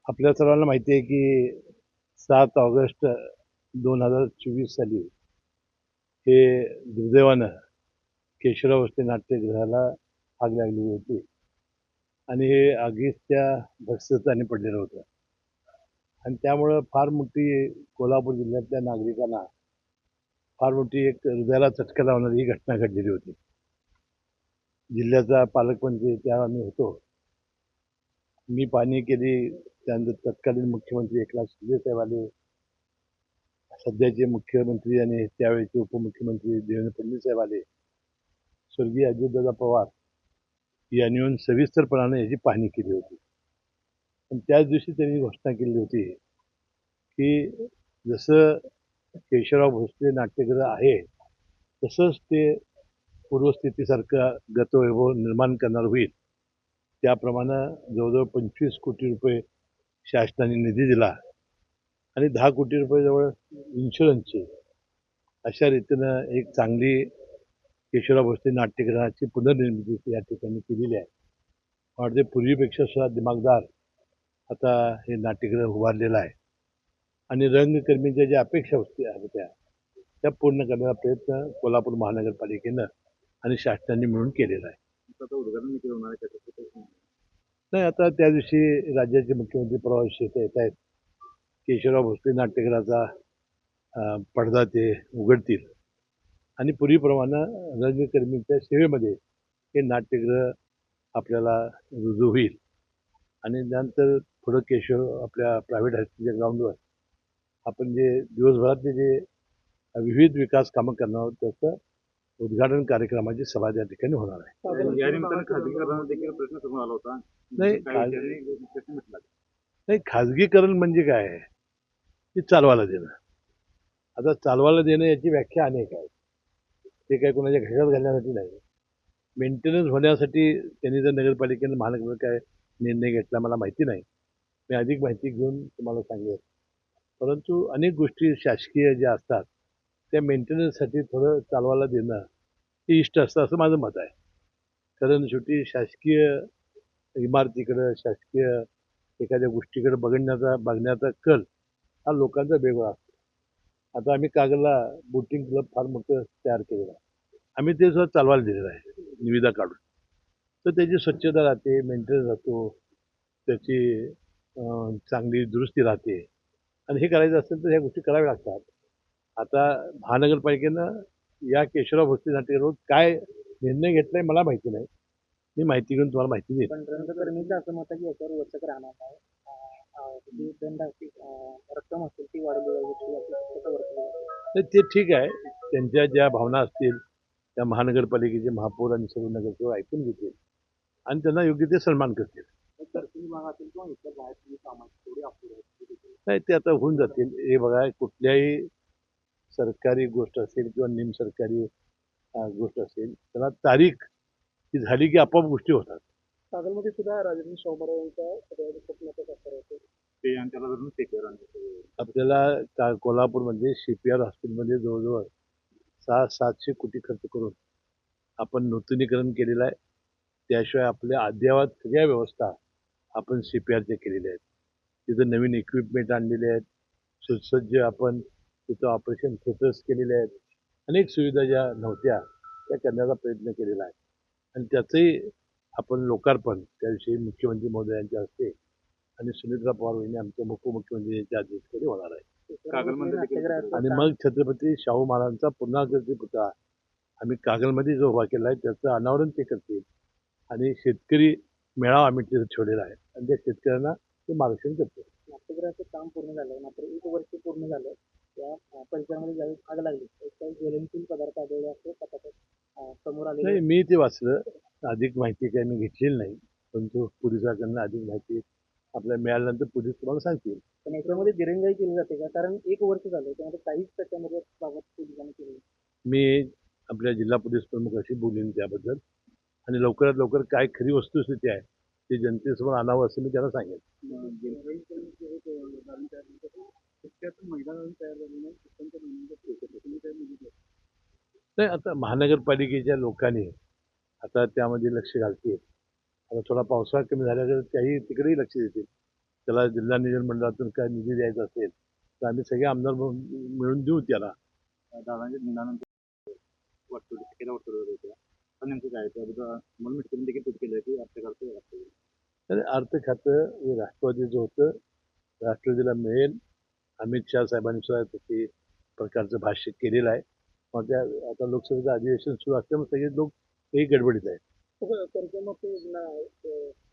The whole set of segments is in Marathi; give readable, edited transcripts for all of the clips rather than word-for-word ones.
आपल्या सर्वांना माहिती आहे की 7 ऑगस्ट 2024 साली हे दुर्दैवानं केशवराव भोसले नाट्यगृहाला आग लागली होती आणि हे आगीत त्या भस्मस्थानी पडलेलं होतं आणि त्यामुळं फार मोठी कोल्हापूर जिल्ह्यातल्या नागरिकांना फार मोठी एक हृदयाला चटका लावणारी ही घटना घडलेली होती. जिल्ह्याचा पालकमंत्री त्यावेळी आम्ही होतो. मी पाहणी केली. त्यानंतर तत्कालीन मुख्यमंत्री एकनाथ शिंदे साहेब आले. सध्याचे मुख्यमंत्री आणि त्यावेळेचे उपमुख्यमंत्री देवेंद्र फडणवीस साहेब आले. स्वर्गीय अजितदादा पवार यांनी येऊन सविस्तरपणाने याची पाहणी केली होती. पण त्याच दिवशी त्यांनी घोषणा केली होती की जसं केशवराव भोसले नाट्यगृह आहे तसंच ते पूर्वस्थितीसारखं गतवैभव निर्माण करणार होईल. त्याप्रमाणे जवळजवळ 25 कोटी रुपये शासनाने निधी दिला आणि 10 कोटी रुपये जवळ इन्शुरन्सचे अशा रीतीनं एक चांगली केशवराव भोसले नाट्यगृहाची पुनर्निर्मिती या ठिकाणी केलेली आहे. वाटते पूर्वीपेक्षा सुद्धा दिमागदार आता हे नाट्यगृह उभारलेलं आहे आणि रंगकर्मीच्या ज्या अपेक्षा होत्या त्या पूर्ण करण्याचा प्रयत्न कोल्हापूर महानगरपालिकेनं आणि शासनाने मिळून केलेला आहे. नाही, आता त्या दिवशी राज्याचे मुख्यमंत्री प्रवास शेते येत आहेत. केशवराव भोसले नाट्यगृहाचा पडदा ते उघडतील आणि पूर्वीप्रमाणे रंगकर्मीच्या सेवेमध्ये हे नाट्यगृह आपल्याला रुजू होईल आणि त्यानंतर पुढं केशव आपल्या प्रायव्हेट हायस्कूलच्या ग्राउंडवर आपण जे दिवसभरातले जे विविध विकास कामं करणार आहोत त्याचं उद्घाटन कार्यक्रमाची सभा त्या ठिकाणी होणार आहे. या निमित्तानं खाजगीकरणाचा देखील प्रश्न समोर आला होता. नाही, खाजगीकरण म्हणजे काय आहे की चालवायला देणं. आता चालवायला देणं याची व्याख्या अनेक आहे. ते काही कोणाच्या घशात घालण्यासाठी नाही. मेंटेनन्स होण्यासाठी त्यांनी जर नगरपालिकेनं महानगरपालिका काय निर्णय घेतला मला माहिती नाही. मी अधिक माहिती घेऊन तुम्हाला सांगेन. परंतु अनेक गोष्टी शासकीय ज्या असतात त्या मेंटेनन्ससाठी थोडं चालवायला देणं हे इष्ट असतं असं माझं मत आहे. कारण शेवटी शासकीय इमारतीकडं शासकीय एखाद्या गोष्टीकडे बघण्याचा कल हा लोकांचा वेगळा असतो. आता आम्ही कागलला बोटिंग क्लब फार मोठं तयार केलेलं आहे. आम्ही ते सुद्धा चालवायला दिलेलं आहे निविदा काढून. तर त्याची स्वच्छता राहते, मेंटेनन्स राहतो, त्याची चांगली दुरुस्ती राहते आणि हे करायचं असेल तर ह्या गोष्टी कराव्या लागतात. आता महानगरपालिकेनं या केशवराव भोसले नाट्यगृहावर काय निर्णय घेतलाय मला माहिती नाही. मी माहिती घेऊन तुम्हाला माहिती देईन. पण रंगकर्मीचं असं मत आहे की याच्यावर वचक राहणार नाही. जी दंड रक्कम असेल ती वाढवली तर ते ठीक आहे. त्यांच्या ज्या भावना असतील त्या महानगरपालिकेचे महापौर आणि सर्व नगरसेवक ऐकून घेतील आणि त्यांना योग्य ते सन्मान करतील. भागातील किंवा इतर बाहेरची कामाची थोडी अपुरी नाही, ते आता होऊन जातील. हे बघा, कुठल्याही सरकारी गोष्ट असेल किंवा निमसरकारी गोष्ट असेल त्याला तारीख ही झाली की आपोआप गोष्टी होतात. कागलमध्ये सुद्धा राजन शौमरे यांच्या स्वप्नाचा साकार होते. ते आणि त्याला धरून CPR आपल्याला कोल्हापूरमध्ये CPR हॉस्पिटलमध्ये जवळजवळ 700 कोटी खर्च करून आपण नूतनीकरण केलेलं आहे. त्याशिवाय आपल्या अद्ययावत सगळ्या व्यवस्था आपण CPRच्या केलेल्या आहेत. तिथं नवीन इक्विपमेंट आणलेले आहेत. सुसज्ज आपण तिथं ऑपरेशन थिएटर्स केलेले आहेत. अनेक सुविधा ज्या नव्हत्या त्या करण्याचा प्रयत्न केलेला आहे आणि त्याचंही आपण लोकार्पण त्याविषयी मुख्यमंत्री महोदयांच्या हस्ते आणि सुनीत्रा पवार यांनी आमच्या उपमुख्यमंत्री यांच्या अध्यक्षतेखाली होणार आहे. आणि मग छत्रपती शाहू महाराजांचा पुन्हाकृती पुतळा आम्ही कागलमध्ये जो उभा केला आहे त्याचं अनावरण ते करतील आणि शेतकरी मेळावा आम्ही तिथं ठेवलेला आहे आणि त्या शेतकऱ्यांना ते मार्गदर्शन करतो. नाट्यगृहाचं काम पूर्ण झालं, मात्र 1 वर्ष पूर्ण झालं त्या परिसरामध्ये ज्यावेळेस आग लागली तर काही ज्वलनशील पदार्थ आढळले असं तपासात समोर आलेले नाही, मी ते वाचलं. अधिक माहिती काही मी घेतलेली नाही, परंतु पोलिसांकडनं अधिक माहिती आपल्याला मिळाल्यानंतर पोलीस तुम्हाला सांगतील. पण याच्यामध्ये दिरंगाई केली जाते का? कारण 1 वर्ष झालं त्यामध्ये काहीच त्याच्यामध्ये बाबत पोलिसांनी केलं नाही. मी आपल्या जिल्हा पोलीस प्रमुखाशी बोलीन त्याबद्दल आणि लवकरात लवकर काय खरी वस्तुस्थिती आहे ते जनतेसमोर आणावं असं मी त्याला सांगेन. नाही, आता महानगरपालिकेच्या लोकांनी आता त्यामध्ये लक्ष घालतील. आता थोडा पावसाळा कमी झाल्यावर त्याही तिकडेही लक्ष देतील. त्याला जिल्हा नियोजन मंडळातून काय निधी द्यायचा असेल तर आम्ही सगळे आमदार मिळून देऊ त्याला. दादांच्या निधनानंतर वाटतं होत्या पण नेमकं काय त्याबद्दल मला मिटकून देखील सूट केलं की तर अर्थ खातं हे राष्ट्रवादीचं होतं, राष्ट्रवादीला मिळेल. अमित शहा साहेबांनी सुद्धा तशी प्रकारचं भाष्य केलेलं आहे. मग त्या आता लोकसभेचं अधिवेशन सुरू असल्यामुळे सगळे लोक काही गडबडीत आहेत. कर्जमुक्ती योजना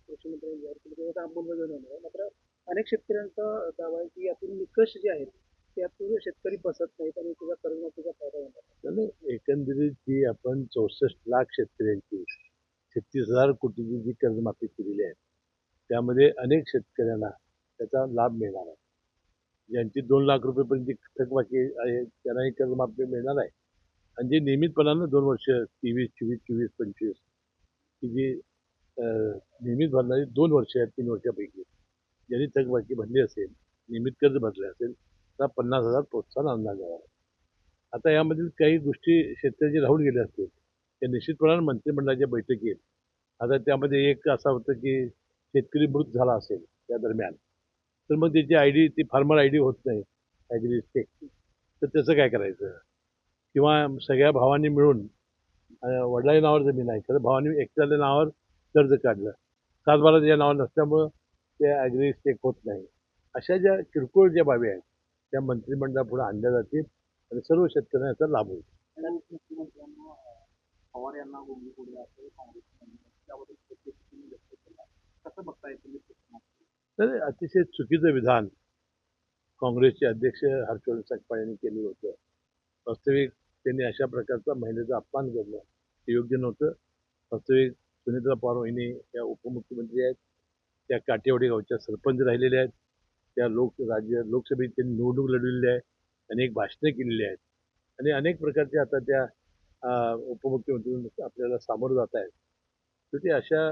कृषी मंत्री अंमलबजावणी होणार आहे. मात्र अनेक शेतकऱ्यांचा दावा आहे की यातून निकष जे आहेत त्यातून शेतकरी बसत नाहीत आणि त्याचा कर्जमाफीचा फायदा होणार. आणि एकंदरीत जी आपण 64 लाख शेतकऱ्यांची 36,000 कोटीची जी कर्जमाफी केलेली आहे त्यामध्ये अनेक शेतकऱ्यांना त्याचा लाभ मिळणार आहे. ज्यांची 2 लाख रुपयेपर्यंत थकबाकी आहे त्यांनाही कर्जमाफी मिळणार आहे. आणि जे नियमितपणानं 2 वर्ष 23, 24, 24, 25 ही जी नियमित भरणारी 2 वर्ष आहेत 3 वर्षापैकी ज्यांनी थकबाकी भरली असेल, नियमित कर्ज भरले असेल तर 50,000 प्रोत्साहन अनुदान देणार आहे. आता यामधील काही गोष्टी शेतकऱ्याचे राहून गेले असतील त्या निश्चितपणानं मंत्रिमंडळाच्या बैठकीत आता त्यामध्ये एक असं होतं की शेतकरी मृत झाला असेल त्या दरम्यान तर मग त्याची आयडी ती फार्मर आयडी होत नाही ॲग्री स्टेक, तर त्याचं काय करायचं? किंवा सगळ्या भावांनी मिळून वडिलांच्या नावावर जमीन आहे खरं भावांनी एकट्याच्या नावावर कर्ज काढलं, 7-12 त्याच्या नावावर नसल्यामुळं ते ॲग्री स्टेक होत नाही. अशा ज्या किरकोळ ज्या बाबी आहेत त्या मंत्रिमंडळापुढे आणल्या जातील आणि सर्व शेतकऱ्यांना याचा लाभ होईल. मुख्यमंत्र्यांना पवार यांना गोंडी पुढे असेल काँग्रेस कसं बघता येईल? तर अतिशय चुकीचं विधान काँग्रेसचे अध्यक्ष हर्षवर्धन सकपाळ यांनी केलेलं होतं. वास्तविक त्यांनी अशा प्रकारचा महिलेचा अपमान करणं हे योग्य नव्हतं. वास्तविक सुनेत्रा पवार वहिनी या उपमुख्यमंत्री आहेत, त्या काटेवाडी गावच्या सरपंच राहिलेल्या आहेत, त्या लोकसभेत त्यांनी निवडणूक लढवलेली आहे, अनेक भाषणं केलेली आहेत आणि अनेक प्रकारचे आता त्या उपमुख्यमंत्री आपल्याला सामोरं जात आहेत. तर ते अशा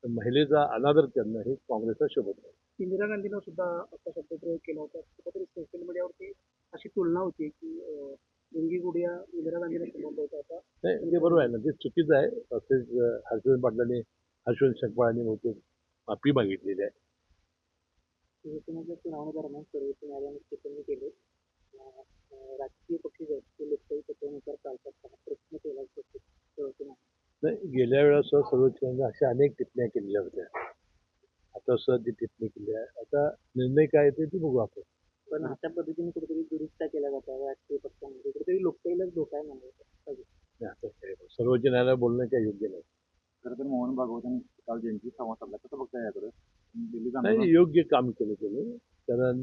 महिलेचा अनादर करणं हे काँग्रेसला शोभत नाही. इंदिरा गांधीनं सुद्धा असा शब्दप्रयोग केला होता. कुठेतरी सोशल मीडियावरती अशी तुलना होती की डेंगी गुडिया इंदिरा गांधीला संबंध होता. आता नाही, ते बरोबर आहे ना, ते चुकीचं आहे. तसेच हर्षवर्धन पाटलांनी हर्षवर्धन सकपाळांनी बहुतेक माफी मागितलेली आहे. शिवसेनेच्या चुनावणीदरम्यान सर्वोच्च न्यायालयाने टिप्पणी केली राजकीय पक्ष जे आहेत ते लोकशाही तत्वानुसार चालतात हा प्रश्न केला सर्वोच्च न्यायालयाने. नाही, गेल्या वेळा सुद्धा सर्वोच्च न्यायालयाने अशा अनेक टिप्पण्या केलेल्या होत्या. आता सुद्धा ती टिप्पणी केली आहे. आता निर्णय काय येते ते बघू आपण. पण अशा पद्धतीने कुठेतरी दुरुस्त्या केल्या जातात राजकीय पक्षांमध्ये, कुठेतरी लोकशाहीलाच धोका आहे म्हणायचं. नाही, आता काय सर्वोच्च न्यायालयात बोलणं काही योग्य नाही. खरं तर मोहन भागवतांनी काल जयंती संवाद साधला कसं बघताय याकडे दिल्ली नाही, योग्य काम केलं त्यांनी. कारण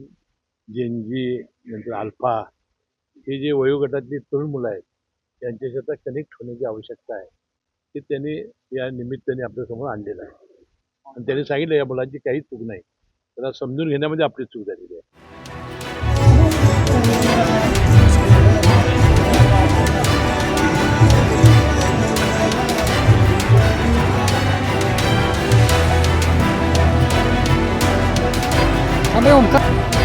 जेनजी नंतर अल्फा हे जे वयोगटातली तरुण मुलं आहेत त्यांच्याशी आता कनेक्ट होण्याची आवश्यकता आहे ते त्यांनी या निमित्ताने आपल्यासमोर आणलेलं आहे. आणि त्यांनी सांगितलं या मुलांची काहीच चूक नाही, त्याला समजून घेण्यामध्ये आपली चूक झालेली आहे. ओमकार